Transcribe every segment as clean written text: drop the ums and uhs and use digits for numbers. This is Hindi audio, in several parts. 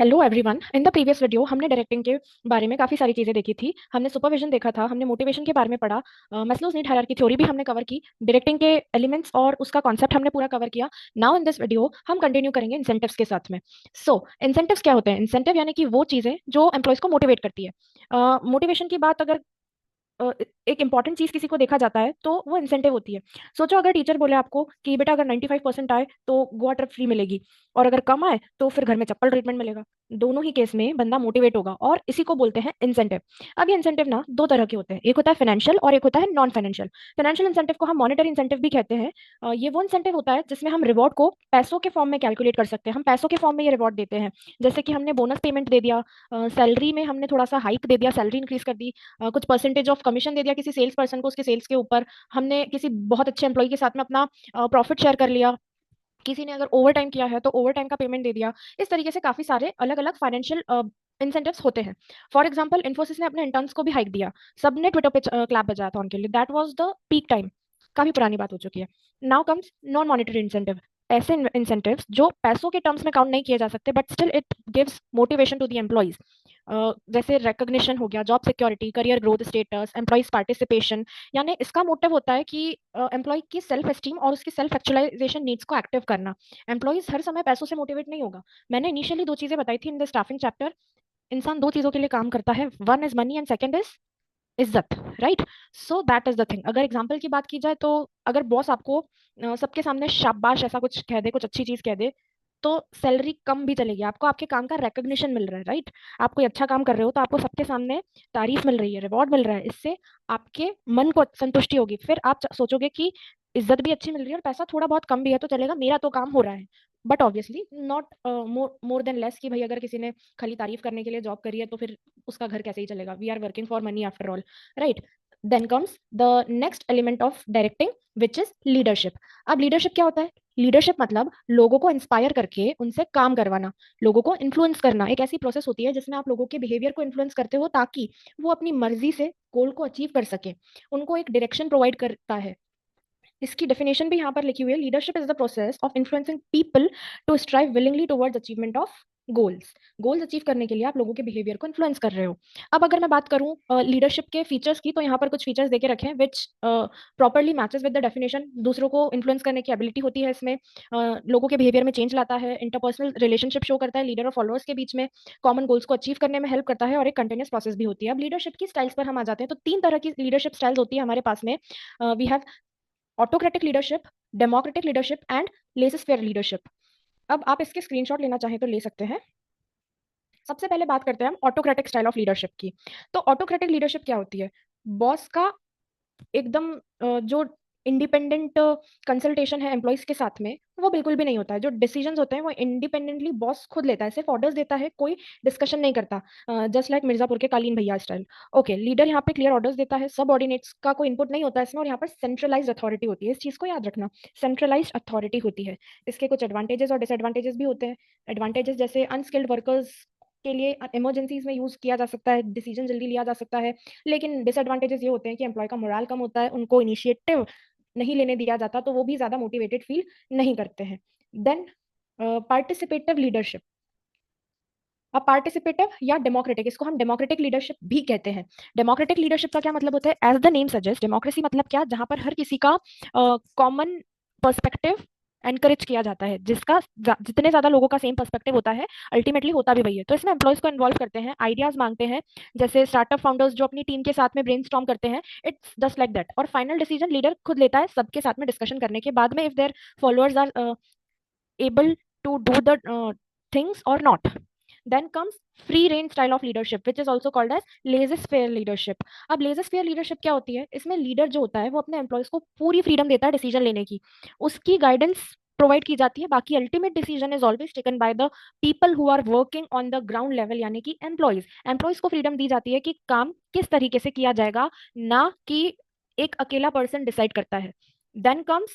Hello everyone. In the previous video हमने डायरेक्टिंग के बारे में काफ़ी सारी चीज़ें देखी थी। हमने सुपरविजन देखा था, हमने मोटिवेशन के बारे में पढ़ा, मैस्लोज नीड हायरार्की थ्योरी भी हमने कवर की, डायरेक्टिंग के एलिमेंट्स और उसका कॉन्सेप्ट हमने पूरा कवर किया। नाउ इन दिस वीडियो हम कंटिन्यू करेंगे इंसेंटिव्स के साथ में। इंसेंटिव्स क्या होते हैं? इंसेंटिव यानी कि वो चीज़ें जो एम्प्लॉयज़ को मोटिवेट करती है। मोटिवेशन की बात अगर एक इंपॉर्टेंट चीज किसी को देखा जाता है तो वो इंसेंटिव होती है। सोचो अगर टीचर बोले आपको कि बेटा अगर 95% आए तो गोवा ट्रिप फ्री मिलेगी, और अगर कम आए तो फिर घर में चप्पल ट्रीटमेंट मिलेगा। दोनों ही केस में बंदा मोटिवेट होगा और इसी को बोलते हैं इंसेंटिव। अब ये इंसेंटिव ना दो तरह के होते हैं, एक होता है फाइनेंशियल और एक होता है नॉन फाइनेंशियल। फाइनेंशियल इंसेंटिव को हम मॉनेटरी इंसेंटिव भी कहते हैं। ये वो इंसेंटिव होता है जिसमें हम रिवॉर्ड को पैसों के फॉर्म में कैलकुलेट कर सकते हैं, हम पैसों के फॉर्म में ये रिवॉर्ड देते हैं। जैसे कि हमने बोनस पेमेंट दे दिया, सैलरी में हमने थोड़ा सा हाइक दे दिया, सैलरी इंक्रीज कर दी, कुछ परसेंटेज ऑफ कमीशन दे दिया किसी सेल्स पर्सन को उसके सेल्स के ऊपर, हमने किसी बहुत अच्छे एम्प्लॉय के साथ में अपना प्रॉफिट शेयर कर लिया, किसी ने अगर ओवर टाइम किया है तो ओवर टाइम का पेमेंट दे दिया। इस तरीके से काफी सारे अलग अलग फाइनेंशियल इंसेंटिव्स होते हैं। फॉर एग्जाम्पल इंफोसिस ने अपने इंटर्न्स को भी हाइक दिया, सबने ट्विटर पे क्लैप बजाया था उनके लिए, that was the peak time. काफी पुरानी बात हो चुकी है। Now comes non monetary incentive. ऐसे इंसेंटिव्स जो पैसों के टर्म्स में काउंट नहीं किए जा सकते but still it gives motivation to the employees. जैसे रिकॉग्निशन हो गया, job security, career growth, status, employees participation. यानी इसका मोटिव होता है कि एम्प्लॉय की सेल्फ एस्टीम और उसकी सेल्फ एक्चुअलाइजेशन नीड्स को एक्टिव करना। एम्प्लॉइज हर समय पैसों से मोटिवेट नहीं होगा। मैंने इनिशियली दो चीजें बताई थी इन द स्टाफिंग चैप्टर। इंसान दो चीजों के लिए काम करता है, one is money and second is इज्जत, right? So that is the thing. अगर एग्जाम्पल की बात की जाए तो अगर बॉस आपको सबके सामने शाबाश ऐसा कुछ कह दे, कुछ अच्छी चीज कह दे, तो सैलरी कम भी चलेगी, आपको आपके काम का रिकॉग्निशन मिल रहा है, राइट? आप कोई अच्छा काम कर रहे हो तो आपको सबके सामने तारीफ मिल रही है, रिवॉर्ड मिल रहा है, इससे आपके मन को संतुष्टि होगी। फिर आप सोचोगे कि इज्जत भी अच्छी मिल रही है और पैसा थोड़ा बहुत कम भी है तो चलेगा, मेरा तो काम हो रहा है। But obviously not more than less, कि भाई अगर किसी ने खाली तारीफ करने के लिए जॉब करी है तो फिर उसका घर कैसे ही चलेगा? We are working for money after all, right? Then comes the next element of directing which is leadership. अब लीडरशिप क्या होता है? लीडरशिप मतलब लोगों को इंस्पायर करके उनसे काम करवाना, लोगों को इन्फ्लुएंस करना। एक ऐसी प्रोसेस होती है जिसमें आप लोगों के बिहेवियर को इन्फ्लुएंस करते हो ताकि वो अपनी मर्जी से गोल को अचीव कर सके, उनको एक डायरेक्शन प्रोवाइड करता है। इसकी डेफिनेशन भी यहाँ पर लिखी हुई है, leadership is the process of influencing people to strive willingly towards achievement of goals. Goals achieve करने के लिए आप लोगों के बिहेवियर को इन्फ्लुएंस कर रहे हो। अब अगर मैं बात करूं लीडरशिप के फीचर्स की, तो यहाँ पर कुछ फीचर्स देके रखे हैं which properly matches with the definition. दूसरों को इन्फ्लुएंस करने की एबिलिटी होती है इसमें, लोगों के बिहेवियर में चेंज लाता है, इंटरपर्सनल रिलेशनशिप शो करता है लीडर और फॉलोअर्स के बीच में, कॉमन गोल्स को अचीव करने में हेल्प करता है, और एक कंटिन्यूस प्रोसेस भी होती है। अब लीडरशिप की स्टाइल्स पर हम आ जाते हैं, तो तीन तरह की लीडरशिप स्टाइल्स होती है हमारे पास में। We have autocratic leadership, democratic leadership and laissez faire leadership. अब आप इसके स्क्रीनशॉट लेना चाहें तो ले सकते हैं। सबसे पहले बात करते हैं हम ऑटोक्रेटिक स्टाइल ऑफ लीडरशिप की। तो ऑटोक्रेटिक लीडरशिप क्या होती है? बॉस का एकदम जो इंडिपेंडेंट कंसल्टेशन है एम्प्लॉइज के साथ में, वो बिल्कुल भी नहीं होता है। जो डिसीजंस होते हैं वो इंडिपेंडेंटली बॉस खुद लेता है, सिर्फ ऑर्डर्स देता है, कोई डिस्कशन नहीं करता। जस्ट लाइक मिर्जापुर के कालीन भैया स्टाइल। ओके, लीडर यहाँ पे क्लियर ऑर्डर्स देता है, सब ऑर्डिनेट्स का कोई इनपुट नहीं होता है इसमें, और यहाँ पर सेंट्रलाइज्ड अथॉरिटी होती है। इस चीज को याद रखना, सेंट्रलाइज्ड अथॉरिटी होती है। इसके कुछ एडवांटेजेस और डिसएडवांटेजेस भी होते हैं। एडवांटेजेस जैसे अनस्किल्ड वर्कर्स के लिए इमरजेंसीज में यूज किया जा सकता है, डिसीजन जल्दी लिया जा सकता है। लेकिन डिसएडवांटेजेस ये होते हैं कि एम्प्लॉय का मोरल कम होता है, उनको इनिशिएटिव नहीं लेने दिया जाता, तो वो भी ज्यादा मोटिवेटेड फील नहीं करते हैं। Then participative leadership. अब पार्टिसिपेटिव या डेमोक्रेटिक, इसको हम डेमोक्रेटिक लीडरशिप भी कहते हैं। डेमोक्रेटिक लीडरशिप का क्या मतलब होता है? As the name suggest, democracy मतलब क्या? जहां पर हर किसी का कॉमन पर्सपेक्टिव एनकरेज किया जाता है, जिसका जितने ज्यादा लोगों का सेम पर्सपेक्टिव होता है, अल्टीमेटली होता भी वही है। तो इसमें एम्प्लॉयज को इन्वॉल्व करते हैं, आइडियाज मांगते हैं, जैसे स्टार्टअप फाउंडर्स जो अपनी टीम के साथ में ब्रेनस्टॉर्म करते हैं, इट्स जस्ट लाइक दैट। और फाइनल डिसीजन लीडर खुद लेता है सबके साथ में डिस्कशन करने के बाद में, if their followers are able to do the things or not. Then comes free reign style of leadership which is also called as laissez-faire leadership. अब laissez-faire leadership क्या होती है? इसमें लीडर जो होता है वो अपने एम्प्लॉयज को पूरी फ्रीडम देता है डिसीजन लेने की, उसकी गाइडेंस प्रोवाइड की जाती है, बाकी ultimate decision is always taken by the people who are working on the ground level, यानी कि एम्प्लॉयज। एम्प्लॉयज को फ्रीडम दी जाती है कि काम किस तरीके से किया जाएगा, ना कि एक अकेला पर्सन डिसाइड करता है। देन कम्स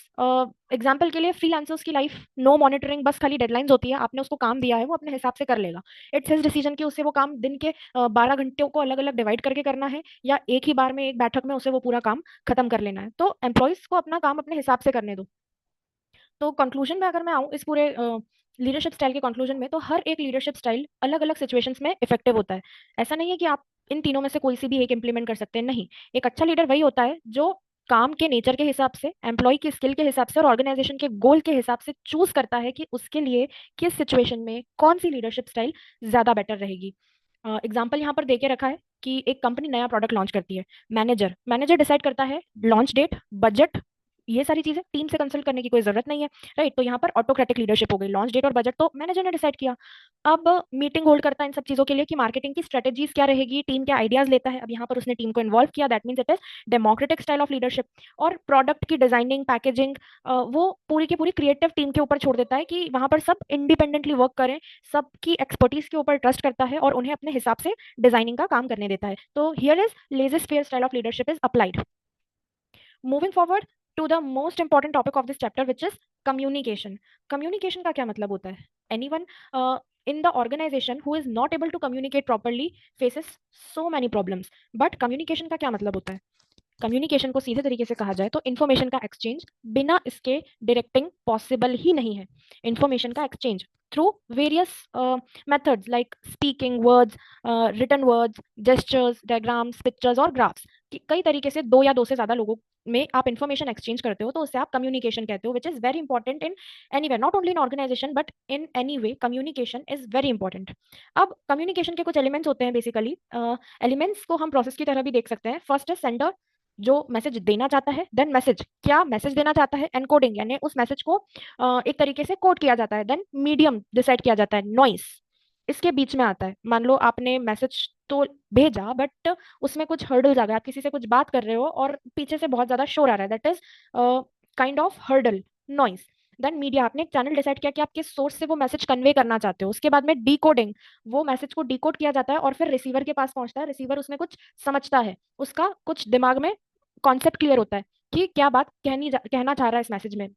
एग्जाम्पल के लिए फ्रीलांसर्स की लाइफ, नो मॉनिटरिंग, बस खाली डेडलाइंस होती है, आपने उसको काम दिया है वो अपने हिसाब से कर लेगा। इट्स हिज डिसीजन कि उसे वो काम दिन के 12 घंटों को अलग अलग डिवाइड करके करना है, या एक ही बार में एक बैठक में उसे वो पूरा काम खत्म कर लेना है। तो एम्प्लॉयज को अपना काम अपने हिसाब से करने दो। तो कंक्लूजन में अगर मैं आऊँ इस पूरे लीडरशिप स्टाइल के कंक्लूजन में, तो हर एक लीडरशिप स्टाइल अलग अलग सिचुएशंस में इफेक्टिव होता है। ऐसा नहीं है कि आप इन तीनों में से कोई सी भी एक इंप्लीमेंट कर सकते हैं, नहीं। एक अच्छा लीडर वही होता है जो काम के नेचर के हिसाब से, एम्प्लॉय की स्किल के हिसाब से और ऑर्गेनाइजेशन के गोल के हिसाब से चूज करता है कि उसके लिए किस सिचुएशन में कौन सी लीडरशिप स्टाइल ज्यादा बेटर रहेगी। एग्जाम्पल यहाँ पर देके रखा है कि एक कंपनी नया प्रोडक्ट लॉन्च करती है। मैनेजर मैनेजर डिसाइड करता है लॉन्च डेट, बजट, ये सारी चीजें टीम से कंसल्ट करने की कोई जरूरत नहीं है, राइट। तो यहाँ पर ऑटोक्रेटिक लीडरशिप हो गई। लॉन्च डेट और बजट तो मैनेजर ने डिसाइड किया। अब मीटिंग होल्ड करता है इन सब चीजों के लिए कि मार्केटिंग की स्ट्रेटेजीज क्या रहेगी, टीम के आइडियाज लेता है। अब यहाँ पर उसने टीम को इन्वॉल्व किया, that means it is democratic style of leadership. और प्रोडक्ट की डिजाइनिंग, पैकेजिंग, वो पूरी की पूरी क्रिएटिव टीम के ऊपर छोड़ देता है कि वहां पर सब इंडिपेंडेंटली वर्क करें, सबकी एक्सपर्टीज के ऊपर ट्रस्ट करता है और उन्हें अपने हिसाब से डिजाइनिंग का काम करने देता है। तो here is laissez faire style of leadership is applied. Moving forward to the most important topic of this chapter which is communication. Communication का क्या मतलब होता है? Anyone in the organization who is not able to communicate properly faces so many problems. But communication का क्या मतलब होता है? कम्युनिकेशन को सीधे तरीके से कहा जाए तो इन्फॉर्मेशन का एक्सचेंज, बिना इसके डायरेक्टिंग पॉसिबल ही नहीं है। इन्फॉर्मेशन का exchange through various methods like speaking words, written words, gestures, diagrams, pictures और ग्राफ्स, कई तरीके से दो या दो से ज्यादा लोगों में आप इन्फॉर्मेशन एक्सचेंज करते हो तो उसे आप कम्युनिकेशन कहते हो, which is very important in any way, not only in organisation but in any way communication is very important. अब कम्युनिकेशन के कुछ एलिमेंट्स होते हैं बेसिकली। एलिमेंट्स को हम प्रोसेस की तरह भी देख सकते हैं। फर्स्ट है सेंडर, जो मैसेज देना चाहता है। देन मैसेज, क्या मैसेज देना चाहता है, एनकोडिंग, यानी उस मैसेज को एक तरीके से कोड किया जाता है। देन मीडियम डिसाइड किया जाता है, नॉइस इसके बीच में आता है। मान लो आपने मैसेज तो भेजा बट उसमें कुछ हर्डल्स आ गए, आप किसी से कुछ बात कर रहे हो और पीछे से बहुत ज्यादा शोर आ रहा है, that is kind of hurdle, noise. Then media, आपने एक चैनल डिसाइड किया कि आप किस सोर्स से वो मैसेज कन्वे करना चाहते हो। उसके बाद में डीकोडिंग, वो मैसेज को डीकोड किया जाता है और फिर रिसीवर के पास पहुंचता है। रिसीवर उसमें कुछ समझता है, उसका कुछ दिमाग में कॉन्सेप्ट क्लियर होता है कि क्या बात कहना चाह रहा है इस मैसेज में।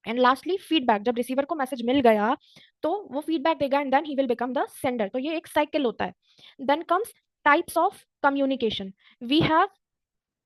एंड लास्टली फीडबैक, जब रिसीवर को मैसेज मिल गया तो वो फीडबैक देगा and then he will become the sender. तो ये एक साइकिल होता है। Then comes types of communication. We have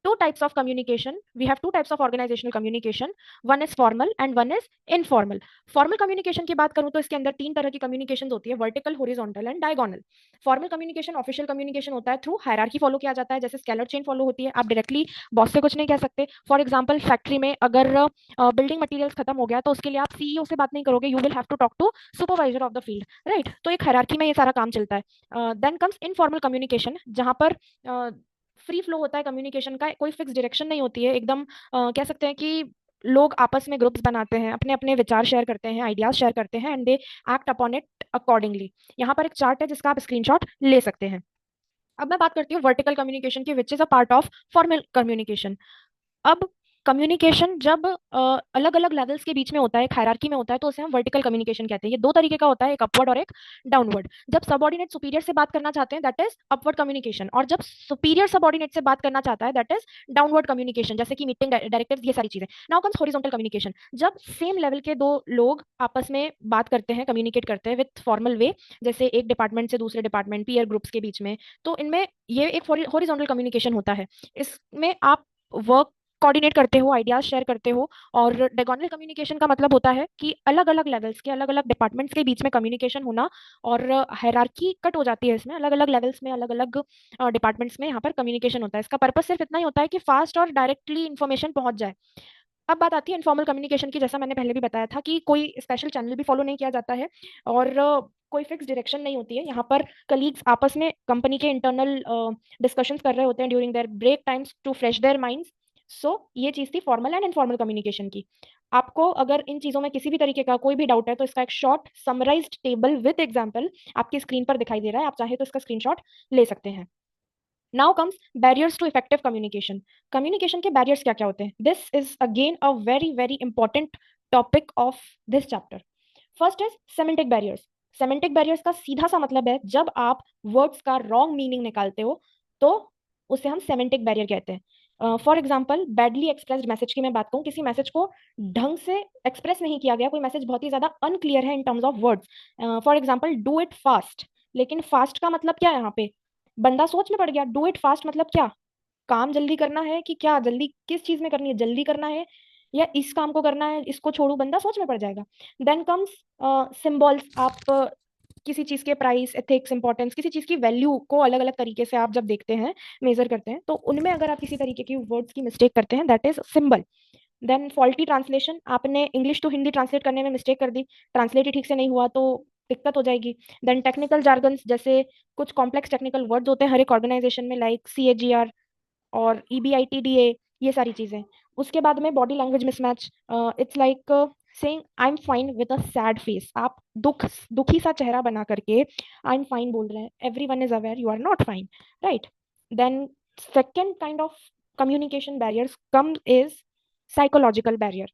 two types of communication. We have two types of organizational communication. One is formal and one is informal. Formal communication की बात करूं तो इसके अंदर तीन तरह की communication होती है, vertical, horizontal and diagonal. Formal communication official communication होता है, थ्रू हायरार्की फॉलो किया जाता है, जैसे स्केलर चेन फॉलो होती है। आप डायरेक्टली बॉस से कुछ नहीं कह सकते। फॉर एग्जाम्पल फैक्ट्री में अगर बिल्डिंग मटेरियल्स खत्म हो गया तो उसके लिए आप सीईओ से बात नहीं करोगे, you will have to talk to supervisor of the field, right. तो एक हायरार्की में ये सारा काम चलता है। देन कम्स इनफॉर्मल कम्युनिकेशन, जहां पर फ्री फ्लो होता है कम्युनिकेशन का, कोई फिक्स डायरेक्शन नहीं होती है एकदम। कह सकते हैं कि लोग आपस में ग्रुप्स बनाते हैं, अपने अपने विचार शेयर करते हैं, आइडियाज शेयर करते हैं and they act upon it accordingly. यहाँ पर एक चार्ट है जिसका आप स्क्रीनशॉट ले सकते हैं। अब मैं बात करती हूँ वर्टिकल कम्युनिकेशन की, which is a part of formal communication. अब कम्युनिकेशन जब अलग अलग लेवल्स के बीच में होता है, एक हायरार्की में होता है, तो उसे हम वर्टिकल कम्युनिकेशन कहते हैं। ये दो तरीके का होता है, एक अपवर्ड और एक डाउनवर्ड। जब सबऑर्डिनेट सुपीरियर से बात करना चाहते हैं दैट इज अपवर्ड कम्युनिकेशन, और जब सुपीरियर सबऑर्डिनेट से बात करना चाहता है दैट इज डाउनवर्ड कम्युनिकेशन, जैसे कि मीटिंग डायरेक्टिव्स, ये सारी चीजें। नाउ कम्स हॉरिजॉन्टल कम्युनिकेशन, जब सेम लेवल के दो लोग आपस में बात करते हैं, कम्युनिकेट करते हैं विथ फॉर्मल वे, जैसे एक डिपार्टमेंट से दूसरे डिपार्टमेंट, पीयर ग्रुप्स के बीच में, तो इनमें ये एक हॉरिजॉन्टल कम्युनिकेशन होता है। इसमें आप वर्क कोऑर्डिनेट करते हो, आइडियाज शेयर करते हो। और डायगोनल कम्युनिकेशन का मतलब होता है कि अलग अलग लेवल्स के, अलग अलग डिपार्टमेंट्स के बीच में कम्युनिकेशन होना, और हायरार्की कट हो जाती है इसमें, अलग अलग लेवल्स में, अलग अलग डिपार्टमेंट्स में यहाँ पर कम्युनिकेशन होता है। इसका पर्पस सिर्फ इतना ही होता है कि फास्ट और डायरेक्टली इन्फॉर्मेशन पहुंच जाए। अब बात आती है इनफॉर्मल कम्युनिकेशन की, जैसा मैंने पहले भी बताया था कि कोई स्पेशल चैनल भी फॉलो नहीं किया जाता है और कोई फिक्स डायरेक्शन नहीं होती है। यहाँ पर कलीग्स आपस में कंपनी के इंटरनल डिस्कशंस कर रहे होते हैं during their break times to fresh their minds. So ये चीज थी फॉर्मल एंड इनफॉर्मल कम्युनिकेशन की। आपको अगर इन चीजों में किसी भी तरीके का कोई भी डाउट है तो इसका एक short summarised table with example आपकी स्क्रीन पर दिखाई दे रहा है, आप चाहे तो इसका स्क्रीनशॉट ले सकते हैं। Now comes barriers to effective communication. Communication के बैरियर्स क्या क्या होते हैं? This is again a very very important topic of this chapter. First is semantic barriers. Semantic barriers का सीधा सा मतलब है जब आप वर्ड्स का रॉन्ग मीनिंग निकालते हो तो उसे हम सेमेंटिक बैरियर कहते हैं। For example badly expressed message की मैं बात करूं, किसी मैसेज को ढंग से एक्सप्रेस नहीं किया गया, कोई मैसेज बहुत ही ज्यादा अनक्लियर है in terms of words. For example do it fast, लेकिन फास्ट का मतलब क्या है? यहाँ पे बंदा सोच में पड़ गया। डू इट फास्ट मतलब क्या? काम जल्दी करना है कि क्या? जल्दी किस चीज में करनी है? जल्दी करना है या इस काम को करना है, इसको छोड़ू, बंदा सोच में पड़ जाएगा। Then comes symbols. आप किसी चीज के प्राइस, एथिक्स, इंपॉर्टेंस, किसी चीज की वैल्यू को अलग अलग तरीके से आप जब देखते हैं, मेजर करते हैं, तो उनमें अगर आप किसी तरीके की वर्ड्स की मिस्टेक करते हैं, that is symbol. Then faulty translation. आपने इंग्लिश टू हिंदी ट्रांसलेट करने में मिस्टेक कर दी, ट्रांसलेट ही ठीक से नहीं हुआ तो दिक्कत हो जाएगी। देन टेक्निकल जार्गन्स, जैसे कुछ कॉम्प्लेक्स टेक्निकल वर्ड्स होते हैं हर एक ऑर्गेनाइजेशन में, लाइक CAGR और EBITDA, ये सारी चीजें। उसके बाद में body language mismatch. It's like saying I am fine with a sad face. आप दुखी सा चेहरा बना करके आई एम फाइन बोल रहे हैं, everyone is aware you are not fine, right. Then second kind of communication barriers come is psychological barrier.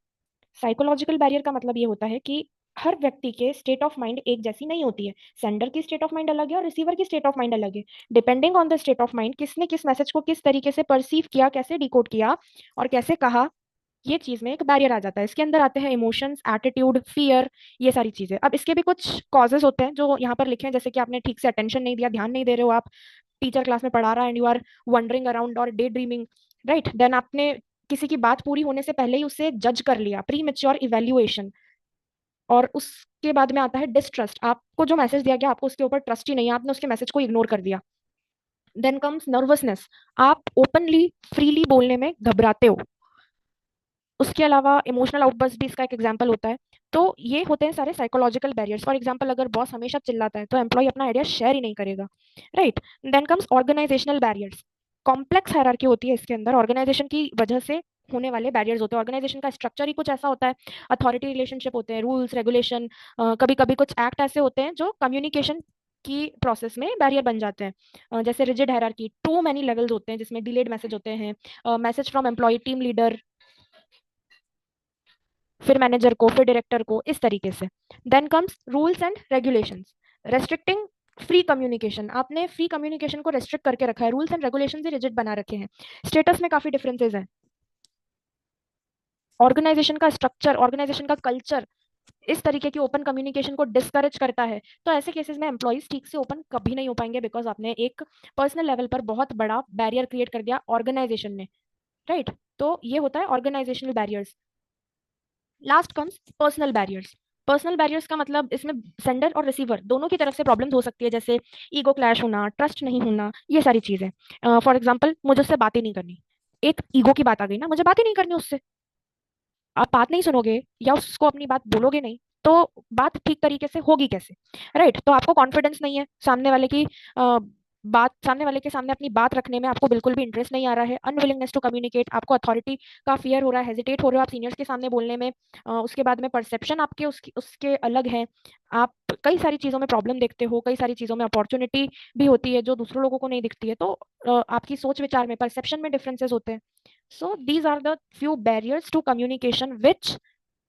Psychological barrier का मतलब ये होता है कि हर व्यक्ति के स्टेट ऑफ माइंड एक जैसी नहीं होती है। सेंडर की स्टेट ऑफ माइंड अलग है और रिसीवर की स्टेट ऑफ माइंड अलग है। Depending on the state of mind, किसने किस मैसेज को किस तरीके से परसीव किया, कैसे डिकोड किया और कैसे कहा, ये चीज में एक बैरियर आ जाता है। इसके अंदर आते हैं इमोशंस, एटीट्यूड, फियर, ये सारी चीजें। अब इसके भी कुछ कॉजेज होते हैं जो यहाँ पर लिखे हैं, जैसे कि आपने ठीक से अटेंशन नहीं दिया, ध्यान नहीं दे रहे हो आप, टीचर क्लास में पढ़ा रहा है and you are wondering around और डे ड्रीमिंग, राइट। देन आपने किसी की बात पूरी होने से पहले ही उसे जज कर लिया, प्री मेच्योर इवेल्युएशन। और उसके बाद में आता है डिस्ट्रस्ट। आपको जो मैसेज दिया गया, आपको उसके ऊपर ट्रस्ट ही नहीं है, आपने उसके मैसेज को इग्नोर कर दिया। Then comes nervousness. आप ओपनली फ्रीली बोलने में घबराते हो। उसके अलावा इमोशनल आउटबर्स्ट भी इसका एक एग्जाम्पल होता है। तो ये होते हैं सारे साइकोलॉजिकल बैरियर्स। फॉर एग्जाम्पल, अगर बॉस हमेशा चिल्लाता है तो एम्प्लॉय अपना आइडिया शेयर ही नहीं करेगा, right. Then comes organisational barriers. Complex hierarchy होती है इसके अंदर, ऑर्गेनाइजेशन की वजह से होने वाले बैरियर्स होते हैं। ऑर्गेनाइजेशन का स्ट्रक्चर ही कुछ ऐसा होता है, अथॉरिटी रिलेशनशिप होते हैं, रूल्स रेगुलेशन, कभी कभी कुछ एक्ट ऐसे होते हैं जो कम्युनिकेशन की प्रोसेस में बैरियर बन जाते हैं। जैसे rigid hierarchy, too many levels होते हैं जिसमें डिलेड मैसेज होते हैं, message from employee, team leader, फिर मैनेजर को, फिर डायरेक्टर को, इस तरीके से। Then comes rules and regulations, restricting free communication. आपने फ्री कम्युनिकेशन को रेस्ट्रिक्ट करके रखा है, रूल्स एंड रेगुलेशन ही रिजिड बना रखे हैं। स्टेटस में काफी डिफरेंसेस हैं। ऑर्गेनाइजेशन का स्ट्रक्चर, ऑर्गेनाइजेशन का कल्चर इस तरीके की ओपन कम्युनिकेशन को डिस्करेज करता है। तो ऐसे केसेस में एम्प्लॉइज ठीक से ओपन कभी नहीं हो पाएंगे, बिकॉज आपने एक पर्सनल लेवल पर बहुत बड़ा बैरियर क्रिएट कर दिया ऑर्गेनाइजेशन ने, राइट। तो ये होता है organisational barriers. Last comes personal barriers. Personal barriers का मतलब इसमें सेंडर और रिसीवर दोनों की तरफ से प्रॉब्लम्स हो सकती है, जैसे ईगो क्लैश होना, ट्रस्ट नहीं होना, ये सारी चीजें। फॉर एग्जांपल, मुझे उससे बात ही नहीं करनी। एक ईगो की बात आ गई ना, मुझे बात ही नहीं करनी उससे। आप बात नहीं सुनोगे या उसको अपनी बात बोलोगे नहीं, तो बात ठीक तरीके से होगी कैसे, राइट। तो आपको कॉन्फिडेंस नहीं है सामने वाले की बात, सामने वाले के सामने अपनी बात रखने में आपको बिल्कुल भी इंटरेस्ट नहीं आ रहा है, अनविलिंगनेस टू कम्युनिकेट, आपको अथॉरिटी का फियर हो रहा है, हेजिटेट हो रहे हो आप सीनियर्स के सामने बोलने में। उसके बाद में परसेप्शन आपके उसके अलग है। आप कई सारी चीज़ों में प्रॉब्लम देखते हो, कई सारी चीज़ों में अपॉर्चुनिटी भी होती है जो दूसरों लोगों को नहीं दिखती है। तो आपकी सोच विचार में, परसेप्शन में डिफरेंसेस होते हैं। So these are the few barriers to communication which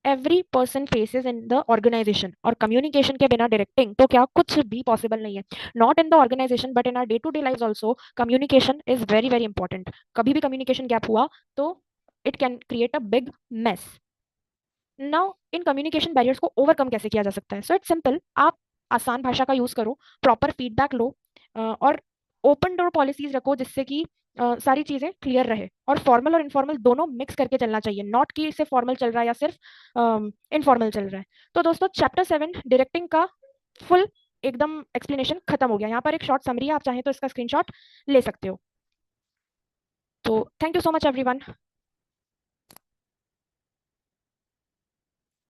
every person faces in the organization. और communication के बिना directing तो क्या कुछ भी possible नहीं है। Not in the organization but in our day-to-day lives also, communication is very very important. कभी भी communication gap हुआ तो it can create a big mess. Now in communication barriers को overcome कैसे किया जा सकता है? So it's simple. आप आसान भाषा का यूज करो, प्रॉपर फीडबैक लो, और ओपन डोर पॉलिसीज रखो जिससे कि सारी चीजें क्लियर रहे। और फॉर्मल और इनफॉर्मल दोनों मिक्स करके चलना चाहिए, नॉट कि सिर्फ फॉर्मल चल रहा है या सिर्फ इनफॉर्मल चल रहा है। तो दोस्तों, चैप्टर 7 डायरेक्टिंग का फुल एकदम एक्सप्लेनेशन खत्म हो गया। यहाँ पर एक शॉर्ट समरी है, आप चाहें तो इसका स्क्रीनशॉट ले सकते हो। तो thank you so much everyone.